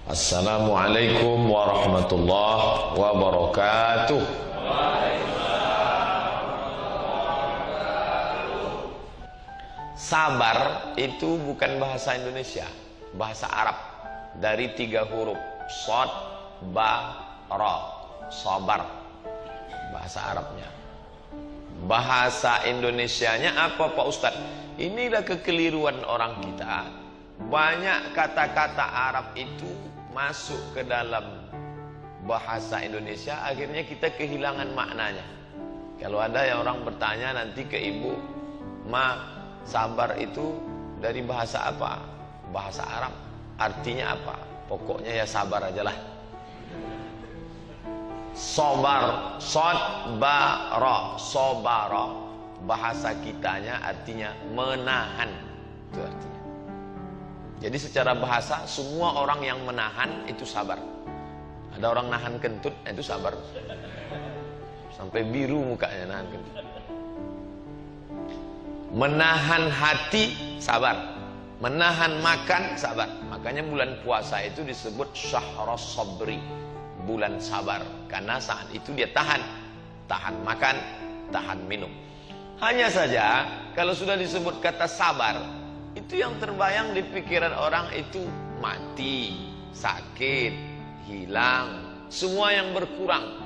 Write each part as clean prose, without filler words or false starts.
Assalamualaikum warahmatullahi wabarakatuh. Sabar itu bukan bahasa Indonesia, bahasa Arab dari 3 huruf shad, ba, ra, sabar. Bahasa Arabnya. Bahasa Indonesianya apa Pak Ustadz? Inilah kekeliruan orang kita. Banyak kata-kata Arab itu masuk ke dalam bahasa Indonesia, akhirnya kita kehilangan maknanya. Kalau ada yang orang bertanya nanti ke ibu, "Ma, sabar itu dari bahasa apa?" Bahasa Arab. Artinya apa? Pokoknya ya sabar aja lah. Sobar, sod, ba, ra, sobara. Bahasa kitanya artinya menahan. Itu artinya. Jadi secara bahasa semua orang yang menahan itu sabar. Ada orang nahan kentut itu sabar. Sampai biru mukanya nahan kentut. Menahan hati sabar. Menahan makan sabar. Makanya bulan puasa itu disebut syahrus sabri, bulan sabar, karena saat itu dia tahan makan, tahan minum. Hanya saja kalau sudah disebut kata sabar, itu yang terbayang di pikiran orang itu mati, sakit, hilang, semua yang berkurang.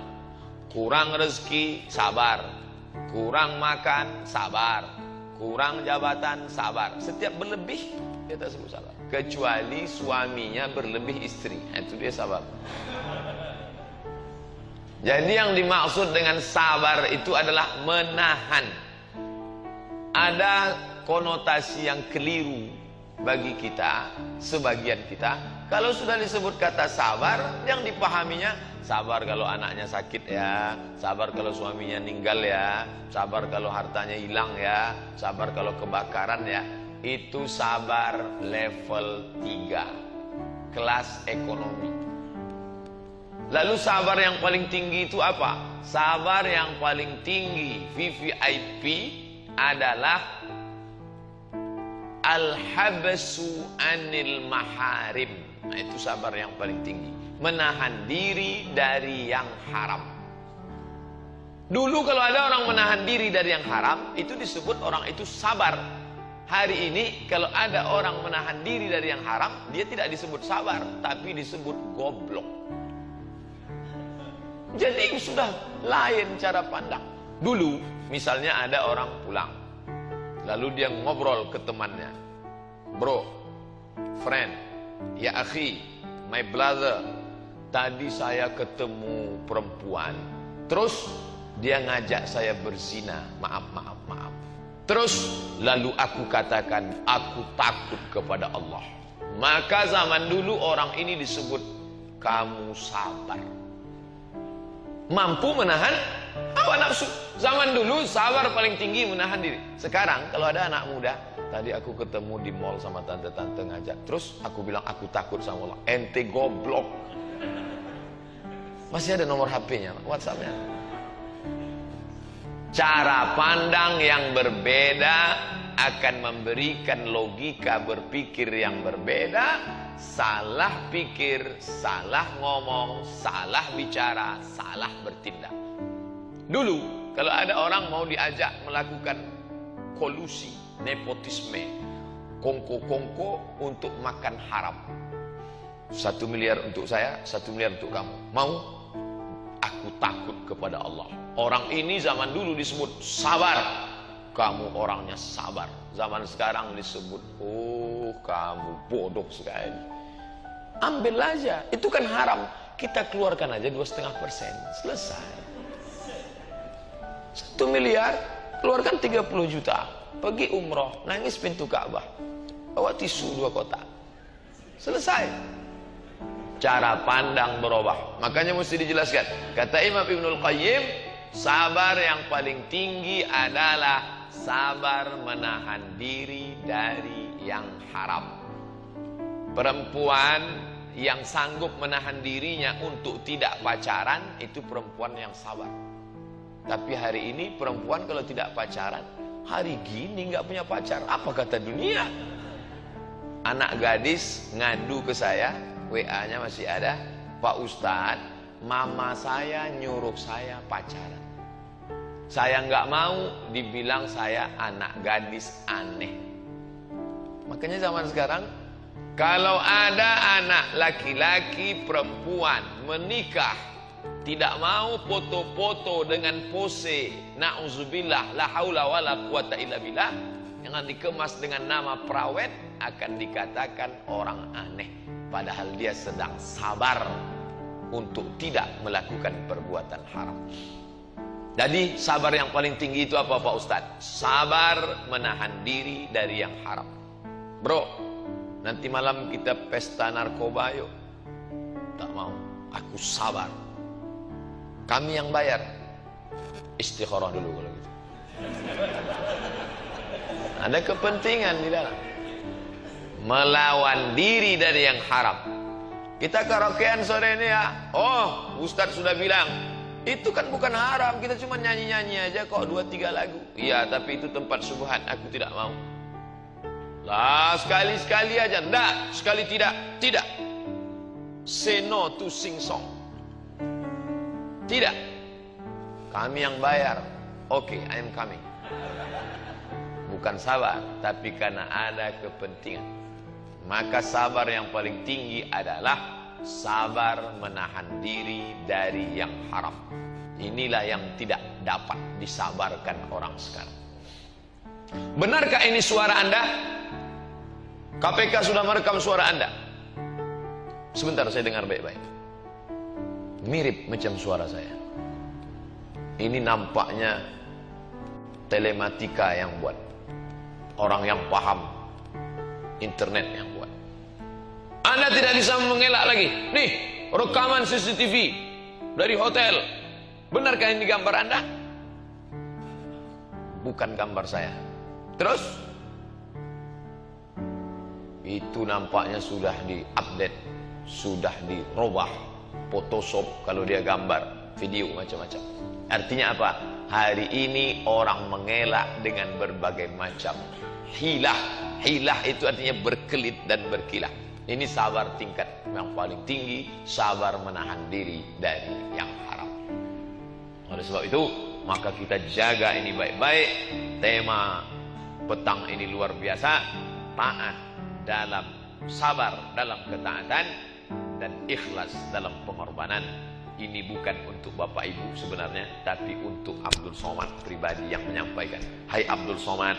Kurang rezeki, sabar. Kurang makan, sabar. Kurang jabatan, sabar. Setiap berlebih, dia tak sebut sabar. Kecuali suaminya berlebih istri, itu dia sabar. Jadi yang dimaksud dengan sabar itu adalah menahan. Ada konotasi yang keliru bagi kita, sebagian kita. Kalau sudah disebut kata sabar, yang dipahaminya sabar kalau anaknya sakit ya, sabar kalau suaminya meninggal ya, sabar kalau hartanya hilang ya, sabar kalau kebakaran ya. Itu sabar level 3, kelas ekonomi. Lalu sabar yang paling tinggi itu apa? Sabar yang paling tinggi VVIP adalah al-habsu anil maharim. Nah, itu sabar yang paling tinggi. Menahan diri dari yang haram. Dulu kalau ada orang menahan diri dari yang haram, itu disebut orang itu sabar. Hari ini kalau ada orang menahan diri dari yang haram, dia tidak disebut sabar, tapi disebut goblok. Jadi sudah lain cara pandang. Dulu misalnya ada orang pulang, lalu dia ngobrol ke temannya, "Bro, friend, ya akhi, my brother, tadi saya ketemu perempuan, terus dia ngajak saya berzina, maaf. Terus lalu aku katakan, aku takut kepada Allah." Maka zaman dulu orang ini disebut kamu sabar. Mampu menahan hawa nafsu. Zaman dulu sabar paling tinggi menahan diri. Sekarang kalau ada anak muda, tadi aku ketemu di mall sama tante-tante ngajak, terus aku bilang aku takut sama Allah. Ente goblok. Masih ada nomor HP-nya, WhatsApp-nya. Cara pandang yang berbeda akan memberikan logika berpikir yang berbeda. Salah pikir, salah ngomong, salah bicara, salah bertindak. Dulu kalau ada orang mau diajak melakukan kolusi, nepotisme, kongko-kongko untuk makan haram, 1 miliar untuk saya, 1 miliar untuk kamu, mau? Aku takut kepada Allah. Orang ini zaman dulu disebut sabar, kamu orangnya sabar. Zaman sekarang disebut, oh kamu bodoh sekali. Ambil aja, itu kan haram. Kita keluarkan aja 2,5%, selesai. 1 miliar, keluarkan 30 juta. Pergi umroh, nangis pintu Ka'bah, bawa tisu 2 kotak, selesai. Cara pandang berubah. Makanya mesti dijelaskan. Kata Imam Ibnul Qayyim, sabar yang paling tinggi adalah sabar menahan diri dari yang haram. Perempuan yang sanggup menahan dirinya untuk tidak pacaran, itu perempuan yang sabar. Tapi hari ini perempuan kalau tidak pacaran, hari gini nggak punya pacar, apa kata dunia? Anak gadis ngadu ke saya, WA-nya masih ada. Pak Ustadz, mama saya nyuruh saya pacaran. Saya nggak mau dibilang saya anak gadis aneh. Makanya zaman sekarang, kalau ada anak laki-laki perempuan menikah, tidak mau foto-foto dengan pose, na'udzubillah, la haula wala quwata illa billah, yang dikemas dengan nama prawet, akan dikatakan orang aneh. Padahal dia sedang sabar untuk tidak melakukan perbuatan haram. Jadi sabar yang paling tinggi itu apa Pak Ustadz? Sabar menahan diri dari yang haram. Bro, nanti malam kita pesta narkoba yuk. Tak mau, aku sabar. Kami yang bayar. Istikharah dulu kalau gitu. Ada kepentingan di dalam melawan diri dari yang haram. Kita karaokean sore ini ya. Oh, Ustadz sudah bilang itu kan bukan haram, kita cuma nyanyi-nyanyi aja kok 2-3 lagu. Iya, tapi itu tempat subhan, aku tidak mau. Lah, sekali-sekali aja. Enggak, sekali tidak. Tidak. Say no to sing song. Tidak. Kami yang bayar. Oke, I am coming. Bukan sabar, tapi karena ada kepentingan. Maka sabar yang paling tinggi adalah sabar menahan diri dari yang haram. Inilah yang tidak dapat disabarkan orang sekarang. Benarkah ini suara Anda? KPK sudah merekam suara Anda. Sebentar, saya dengar baik-baik. Mirip macam suara saya. Ini nampaknya telematika yang buat. Orang yang paham internet yang buat. Anda tidak bisa mengelak lagi. Nih, rekaman CCTV dari hotel. Benarkah ini gambar Anda? Bukan gambar saya. Terus? Itu nampaknya sudah diupdate, sudah dirubah, Photoshop kalau dia gambar, video macam-macam. Artinya apa? Hari ini orang mengelak dengan berbagai macam hilah. Hilah itu artinya berkelit dan berkilah. Ini sabar tingkat yang paling tinggi, sabar menahan diri dari yang haram. Oleh sebab itu, maka kita jaga ini baik-baik. Tema petang ini luar biasa. Taat dalam sabar dalam ketaatan dan ikhlas dalam pengorbanan. Ini bukan untuk Bapak Ibu sebenarnya, tapi untuk Abdul Somad pribadi yang menyampaikan. Hai Abdul Somad,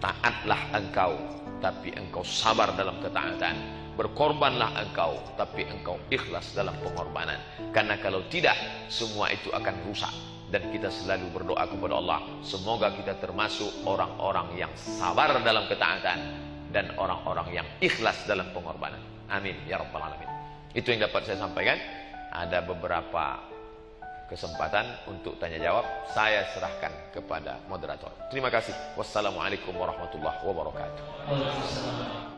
taatlah engkau, tapi engkau sabar dalam ketaatan. Berkorbanlah engkau, tapi engkau ikhlas dalam pengorbanan. Karena kalau tidak, semua itu akan rusak. Dan kita selalu berdoa kepada Allah, semoga kita termasuk orang-orang yang sabar dalam ketaatan dan orang-orang yang ikhlas dalam pengorbanan. Amin ya rabbal alamin. Itu yang dapat saya sampaikan. Ada beberapa kesempatan untuk tanya jawab, saya serahkan kepada moderator. Terima kasih. Wassalamualaikum warahmatullahi wabarakatuh.